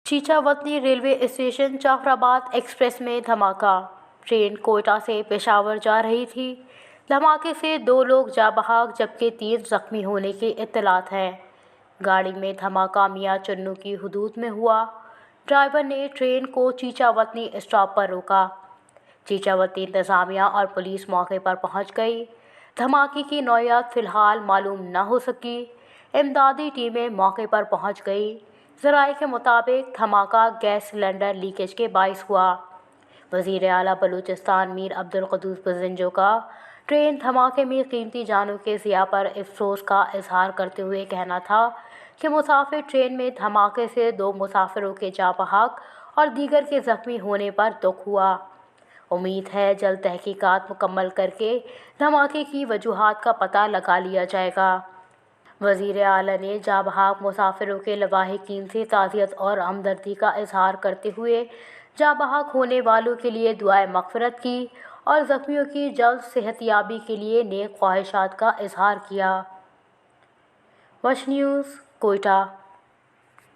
Chichawatni railway station Jafrabad express में धमाका। Train Quetta से पेशावर जा रही थी। धमाके से 2 लोग जा बहाक जबकि 3 जख्मी होने की इत्तलात है। गाड़ी में धमाका मियाँ चन्नू की हुदूद में हुआ। ड्राइवर ने ट्रेन को चीचावतनी स्टॉप पर रोका। चीचावतनी इंतजामिया और पुलिस मौके पर पहुंच गई। धमाके की नौयत फिलहाल मालूम न हो सकी। इमदादी टीमें मौके पर पहुंच गई। ज़राए के मुताबिक धमाका गैस सिलेंडर लीकेज के बाइस हुआ। वज़ीर आला बलूचिस्तान मीर अब्दुल क़ुद्दूस बुज़िंजो का ट्रेन धमाके में कीमती जानों के ज़िया पर अफसोस का इजहार करते हुए कहना था कि मुसाफिर ट्रेन में धमाके से 2 मुसाफिरों के जाँ बहक और दीगर के ज़ख्मी होने पर दुख हुआ। उम्मीद है जल्द तहकीकात मुकम्मल करके धमाके की वजूहात का पता लगा लिया जाएगा। वज़ीर आला ने जाँ बहक मुसाफिरों के लवाहिकीन से ताज़ियत और हमदर्दी का इजहार करते हुए जाँ बहक होने वालों के लिए दुआए मग़फ़िरत की और ज़ख्मियों की जल्द सेहतयाबी के लिए नेक ख्वाहिशात का इजहार किया। वश न्यूज़, कोयटा।